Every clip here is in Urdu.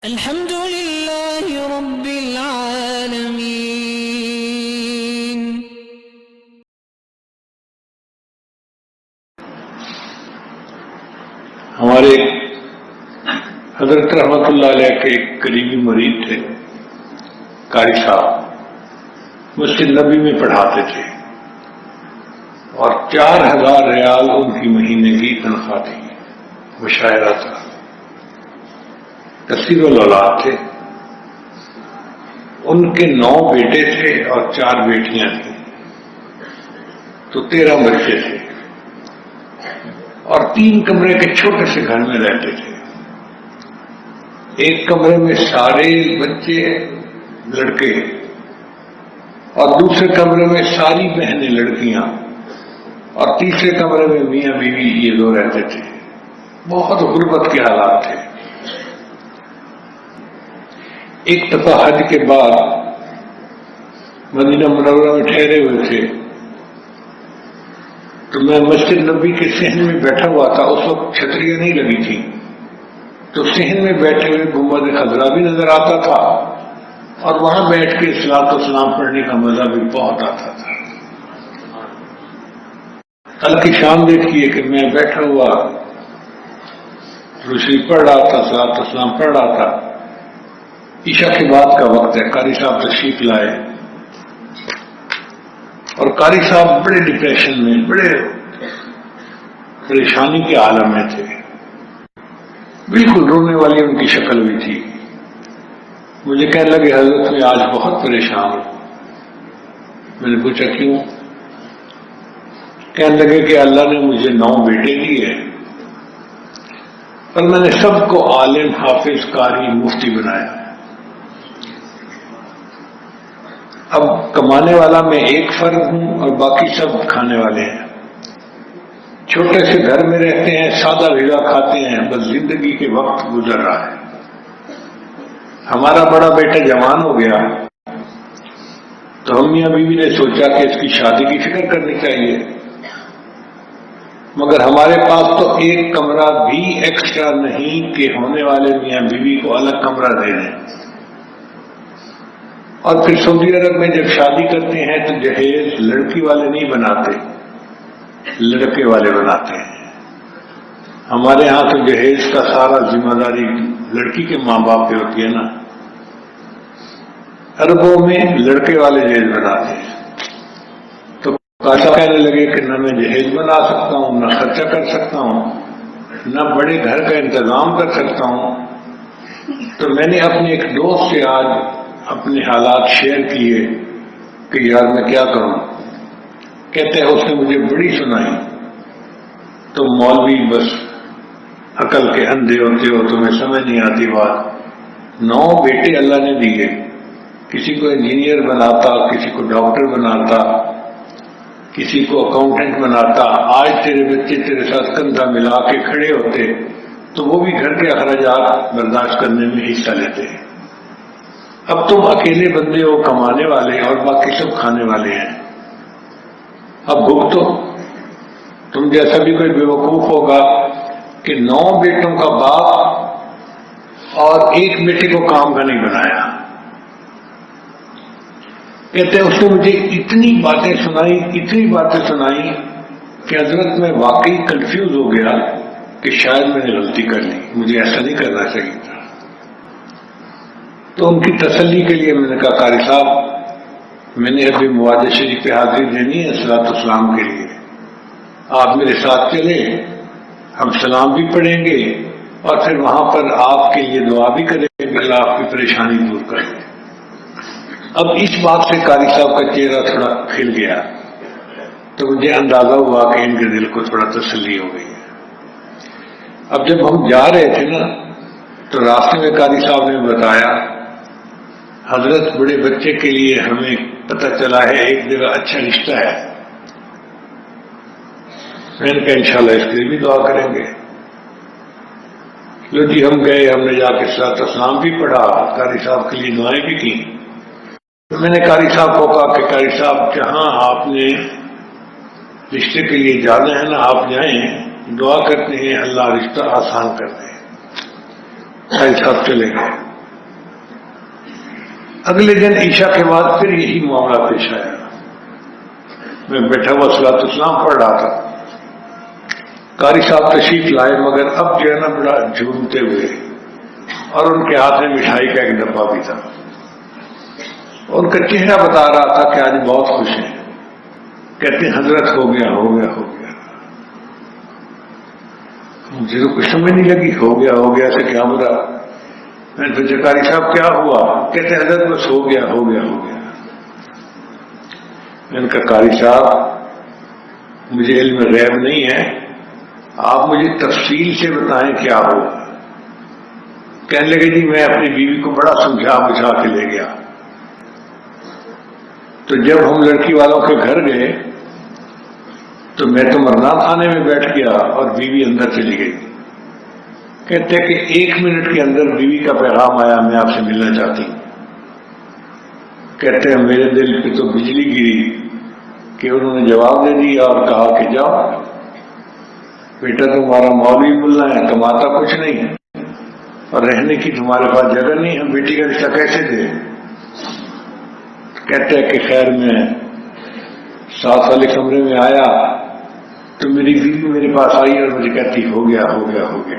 الحمد لله رب العالمين. ہمارے حضرت رحمت اللہ علیہ کے ایک قریبی مرید تھے، قاری صاحب، مسجد نبی میں پڑھاتے تھے اور 4000 ریال ان کی مہینے کی تنخواہ تھی، مشاعرہ تھا، کثیر الاولاد تھے، ان کے 9 بیٹے تھے اور 4 بیٹیاں تھیں، تو 13 بچے تھے اور 3 کمرے کے چھوٹے سے گھر میں رہتے تھے۔ ایک کمرے میں سارے بچے لڑکے اور دوسرے کمرے میں ساری بہنیں لڑکیاں اور تیسرے کمرے میں میاں بیوی یہ 2 رہتے تھے۔ بہت غربت کے حالات تھے۔ ایک دفعہ حج کے بعد مدینہ منورہ میں ٹھہرے ہوئے تھے، تو میں مسجد نبی کے صحن میں بیٹھا ہوا تھا، اس وقت چھتریاں نہیں لگی تھی، تو صحن میں بیٹھے ہوئے گنبد خضرا بھی نظر آتا تھا اور وہاں بیٹھ کے صلاۃ و سلام پڑھنے کا مزہ بھی بہت آتا تھا۔ کل کی شام دیکھیے کہ میں بیٹھا ہوا روشنی پڑھ رہا تھا، صلاۃ و سلام پڑھ رہا تھا، عشاء کے بعد کا وقت ہے، قاری صاحب تشریف لائے اور قاری صاحب بڑے ڈپریشن میں، بڑے پریشانی کے عالم میں تھے، بالکل رونے والی ان کی شکل بھی تھی۔ مجھے کہنے لگے حضرت میں آج بہت پریشان ہوں۔ میں نے پوچھا کیوں؟ کہنے لگے کہ اللہ نے مجھے 9 بیٹے دیے پر میں نے سب کو عالم، حافظ، قاری، مفتی بنایا۔ اب کمانے والا میں ایک فرد ہوں اور باقی سب کھانے والے ہیں، چھوٹے سے گھر میں رہتے ہیں، سادہ غذا کھاتے ہیں، بس زندگی کے وقت گزر رہا ہے۔ ہمارا بڑا بیٹا جوان ہو گیا تو ہم میاں بیوی نے سوچا کہ اس کی شادی کی فکر کرنی چاہیے، مگر ہمارے پاس تو ایک کمرہ بھی ایکسٹرا نہیں کہ ہونے والے میاں بیوی کو الگ کمرہ دے دیں۔ اور پھر سعودی عرب میں جب شادی کرتے ہیں تو جہیز لڑکی والے نہیں بناتے، لڑکے والے بناتے ہیں۔ ہمارے ہاں تو جہیز کا سارا ذمہ داری لڑکی کے ماں باپ پہ ہوتی ہے نا، عربوں میں لڑکے والے جہیز بناتے ہیں۔ تو ایسا کہنے لگے کہ نہ میں جہیز بنا سکتا ہوں، نہ خرچہ کر سکتا ہوں، نہ بڑے گھر کا انتظام کر سکتا ہوں۔ تو میں نے اپنے ایک دوست سے آج اپنے حالات شیئر کیے کہ یار میں کیا کروں۔ کہتے ہیں اس نے مجھے بڑی سنائی، تو مولوی بس عقل کے اندھے ہوتے ہو، تمہیں سمجھ نہیں آتی بات۔ 9 بیٹے اللہ نے دیے، کسی کو انجینئر بناتا، کسی کو ڈاکٹر بناتا، کسی کو اکاؤنٹنٹ بناتا۔ آج تیرے بچے تیرے ساتھ کندھا ملا کے کھڑے ہوتے تو وہ بھی گھر کے اخراجات برداشت کرنے میں حصہ لیتے ہیں۔ اب تم اکیلے بندے ہو کمانے والے اور باقی سب کھانے والے ہیں، اب بھگتو۔ تم جیسا بھی کوئی بیوقوف ہوگا کہ 9 بیٹوں کا باپ اور ایک بیٹے کو کام کا نہیں بنایا۔ کہتے ہیں اس نے مجھے اتنی باتیں سنائی کہ حضرت میں واقعی کنفیوز ہو گیا کہ شاید میں نے غلطی کر لی، مجھے ایسا نہیں کرنا چاہیے تھا۔ تو ان کی تسلی کے لیے میں نے کہا قاری صاحب میں نے ابھی مواد شریف پہ حاضری دینی ہے صلاۃ و سلام کے لیے، آپ میرے ساتھ چلیں، ہم سلام بھی پڑھیں گے اور پھر وہاں پر آپ کے لیے دعا بھی کریں گے، اللہ آپ کی پریشانی دور کرے۔ اب اس بات سے قاری صاحب کا چہرہ تھوڑا کھل گیا تو مجھے اندازہ ہوا کہ ان کے دل کو تھوڑا تسلی ہو گئی ہے۔ اب جب ہم جا رہے تھے نا تو راستے میں قاری صاحب نے بتایا حضرت بڑے بچے کے لیے ہمیں پتہ چلا ہے ایک جگہ اچھا رشتہ ہے۔ میں نے کہا انشاءاللہ اس کے لیے بھی دعا کریں گے۔ لو جی ہم گئے، ہم نے جا کے صلاۃ و سلام بھی پڑھا، قاری صاحب کے لیے دعائیں بھی کی۔ تو میں نے قاری صاحب کو کہا کہ قاری صاحب جہاں آپ نے رشتے کے لیے جانا ہے نا آپ جائیں، دعا کرتے ہیں اللہ رشتہ آسان کر دے۔ قاری صاحب چلے گئے۔ اگلے دن عشاء کے بعد پھر یہی معاملہ پیش آیا. میں بیٹھا ہوا صلاۃ السلام پڑھ رہا تھا. قاری صاحب تشریف لائے، مگر اب جو ہے نا بڑا جھومتے ہوئے، اور ان کے ہاتھ میں مٹھائی کا ایک ڈبہ بھی تھا. ان کا چہرہ بتا رہا تھا کہ آج بہت خوش ہیں. کہتے ہیں حضرت ہو گیا ہو گیا ہو گیا. مجھے تو کچھ سمجھ نہیں لگی، ہو گیا سے کیا برا. میں نے پوچھا قاری صاحب کیا ہوا؟ کہتے ہیں حضرت بس ہو گیا ہو گیا ہو گیا. میں نے کہا قاری صاحب مجھے علم غیب نہیں ہے، آپ مجھے تفصیل سے بتائیں کیا ہوا. کہنے لگے جی میں اپنی بیوی کو بڑا سمجھا بجھا کے لے گیا، تو جب ہم لڑکی والوں کے گھر گئے تو میں تو مرنا خانے میں بیٹھ گیا اور بیوی اندر چلی گئی. کہتے ہیں کہ 1 منٹ کے اندر بیوی کا پیغام آیا، میں آپ سے ملنا چاہتی ہوں. کہتے ہیں میرے دل پہ تو بجلی گری کہ انہوں نے جواب دے دیا اور کہا کہ جاؤ بیٹا تمہارا مولوی ملنا ہے، کماتا کچھ نہیں اور رہنے کی تمہارے پاس جگہ نہیں، ہم بیٹی کا رشتہ کیسے دیں. کہتے ہیں کہ خیر میں 7 والے کمرے میں آیا تو میری بیوی میرے پاس آئی اور مجھے کہتی ہو گیا ہو گیا ہو گیا.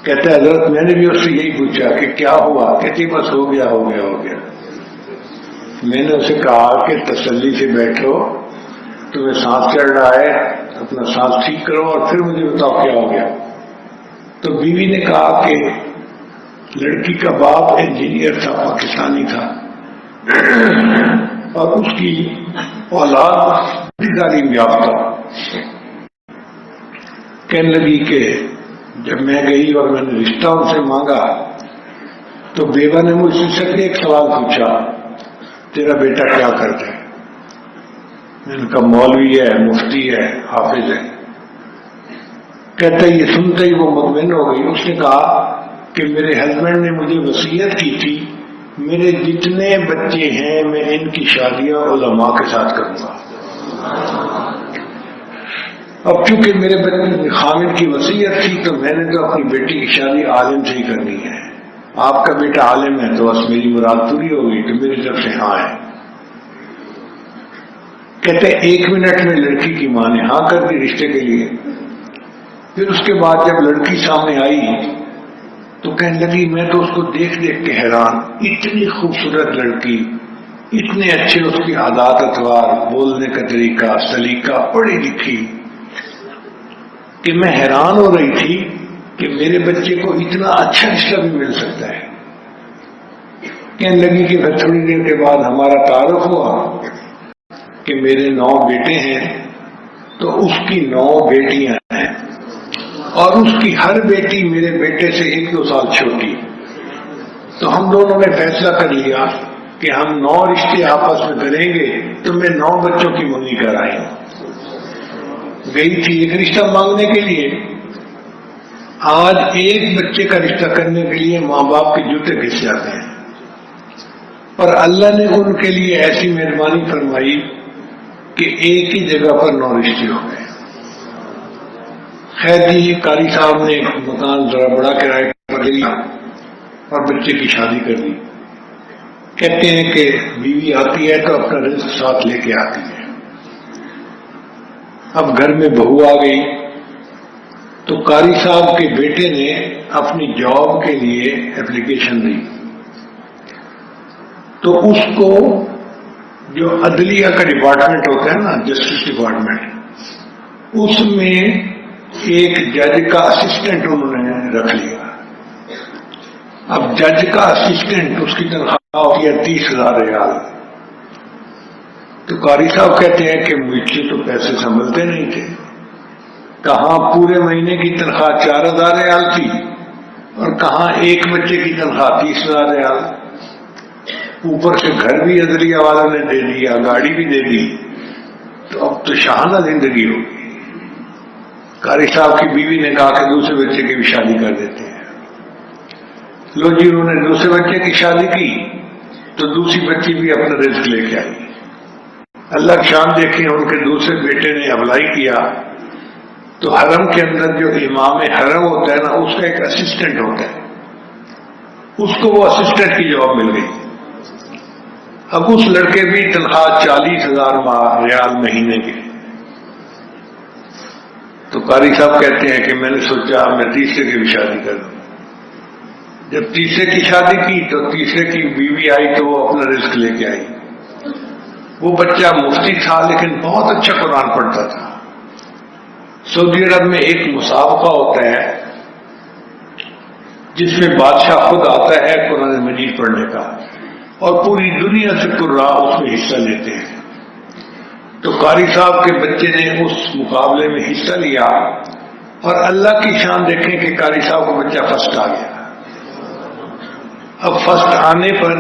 کہتے ہیں حضرت میں نے بھی اس سے یہی پوچھا کہ کیا ہوا؟ کہتی بس ہو گیا ہو گیا ہو گیا. میں نے اسے کہا کہ تسلی سے بیٹھو، تمہیں سانس چڑھ رہا ہے، اپنا سانس ٹھیک کرو اور پھر مجھے بتاؤ کیا ہو گیا. تو بیوی نے کہا کہ لڑکی کا باپ انجینئر تھا، پاکستانی تھا، اور اس کی اولاد تعلیم یافتہ. کہنے لگی کہ جب میں گئی اور میں نے رشتہ ان سے مانگا تو بیوہ نے مجھ سے صرف ایک سوال پوچھا، تیرا بیٹا کیا کرتا ہے؟ میں نے کہا مولوی ہے، مفتی ہے، حافظ ہے. کہتا یہ سنتے ہی وہ مطمئن ہو گئی. اس نے کہا کہ میرے ہسبینڈ نے مجھے وصیت کی تھی میرے جتنے بچے ہیں میں ان کی شادیاں علماء کے ساتھ کروں گا. اب چونکہ میرے بچے خامد کی وصیت تھی تو میں نے تو اپنی بیٹی کی شادی عالم سے ہی کرنی ہے. آپ کا بیٹا عالم ہے تو بس میری مراد پوری ہوگی. تو میری طرف سے ہاں ہے. کہتے 1 منٹ میں لڑکی کی ماں نے ہاں کر دی رشتے کے لیے. پھر اس کے بعد جب لڑکی سامنے آئی تو کہنے لگی میں تو اس کو دیکھ دیکھ کے حیران، اتنی خوبصورت لڑکی، اتنے اچھے اس کی عادات اتوار، بولنے کا طریقہ، سلیقہ، پڑھی لکھی، کہ میں حیران ہو رہی تھی کہ میرے بچے کو اتنا اچھا رشتہ بھی مل سکتا ہے. کہنے لگی کہ پھر تھوڑی دیر کے بعد ہمارا تعارف ہوا کہ میرے 9 بیٹے ہیں تو اس کی 9 بیٹیاں ہیں اور اس کی ہر بیٹی میرے بیٹے سے 1-2 سال چھوٹی. تو ہم دونوں نے فیصلہ کر لیا کہ ہم 9 رشتے آپس میں کریں گے. تو میں 9 بچوں کی منگنی کر آئی ہوں. گئی تھی ایک رشتہ مانگنے کے لیے، آج ایک بچے کا رشتہ کرنے کے لیے ماں باپ کے جوتے گھس جاتے ہیں. اور اللہ نے ان کے لیے ایسی مہربانی فرمائی کہ ایک ہی جگہ پر 9 رشتے ہو گئے. خیر جی قاری صاحب نے ایک مکان ذرا بڑا کرایہ پر لیا اور بچے کی شادی کر دی. کہتے ہیں کہ بیوی آتی ہے تو اپنا رزق ساتھ لے کے آتی ہے. اب گھر میں بہو آ گئی تو قاری صاحب کے بیٹے نے اپنی جاب کے لیے اپلیکیشن دی. تو اس کو جو عدلیہ کا ڈپارٹمنٹ ہوتا ہے نا، جسٹس ڈپارٹمنٹ، اس میں ایک جج کا اسسٹنٹ انہوں نے رکھ لیا. اب جج کا اسسٹنٹ اس کی تنخواہ ہوتی ہے 30,000 ریال. تو قاری صاحب کہتے ہیں کہ مجھ سے تو پیسے سنبھلتے نہیں تھے. کہاں پورے مہینے کی تنخواہ 4,000 ریال تھی اور کہاں ایک بچے کی تنخواہ 30,000 ریال. اوپر سے گھر بھی عدلیہ والوں نے دے دیا، گاڑی بھی دے دی. تو اب تو شاہانہ زندگی ہوگی. قاری صاحب کی بیوی نے کہا کہ دوسرے بچے کی بھی شادی کر دیتے ہیں. لو جی انہوں نے دوسرے بچے کی شادی کی تو دوسری بچی بھی اپنا رزق لے کے آئی. اللہ کی شان دیکھیں، ان کے دوسرے بیٹے نے اپلائی کیا تو حرم کے اندر جو امام حرم ہوتا ہے نا، اس کا ایک اسسٹنٹ ہوتا ہے. اس کو وہ اسسٹنٹ کی جاب مل گئی. اب اس لڑکے بھی تنخواہ 40,000 ریال مہینے کے. تو قاری صاحب کہتے ہیں کہ میں نے سوچا میں تیسرے کی بھی شادی کر دوں. جب تیسرے کی شادی کی تو تیسرے کی بیوی آئی تو وہ اپنا رزق لے کے آئی. وہ بچہ مفتی تھا لیکن بہت اچھا قرآن پڑھتا تھا. سعودی عرب میں ایک مسابقہ ہوتا ہے جس میں بادشاہ خود آتا ہے قرآن مجید پڑھنے کا اور پوری دنیا سے قراء اس میں حصہ لیتے ہیں. تو قاری صاحب کے بچے نے اس مقابلے میں حصہ لیا اور اللہ کی شان دیکھیں کہ قاری صاحب کا بچہ فرسٹ آ گیا. اب فرسٹ آنے پر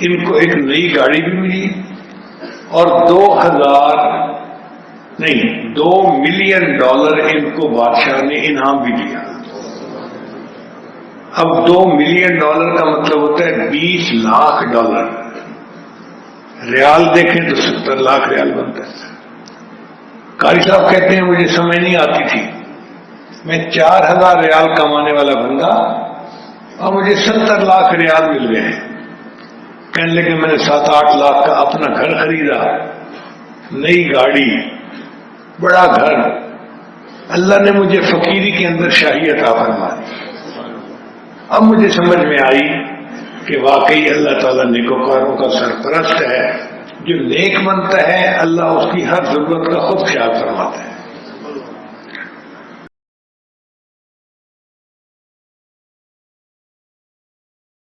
ان کو ایک نئی گاڑی بھی ملی اور $2 ملین ان کو بادشاہ نے انعام بھی دیا. اب $2 ملین کا مطلب ہوتا ہے $20 لاکھ. ریال دیکھیں تو 70 لاکھ ریال بنتا ہے. قاری صاحب کہتے ہیں مجھے سمجھ نہیں آتی تھی، میں 4,000 ریال کمانے والا بندہ اور مجھے 70 لاکھ ریال مل گئے ہیں. کہنے لگے میں نے 7-8 لاکھ کا اپنا گھر خریدا، نئی گاڑی، بڑا گھر. اللہ نے مجھے فقیری کے اندر شاہی عطا فرما دی. اب مجھے سمجھ میں آئی کہ واقعی اللہ تعالیٰ نیکوکاروں کا سرپرست ہے. جو نیک بنتا ہے اللہ اس کی ہر ضرورت کا خود خیال فرماتا ہے.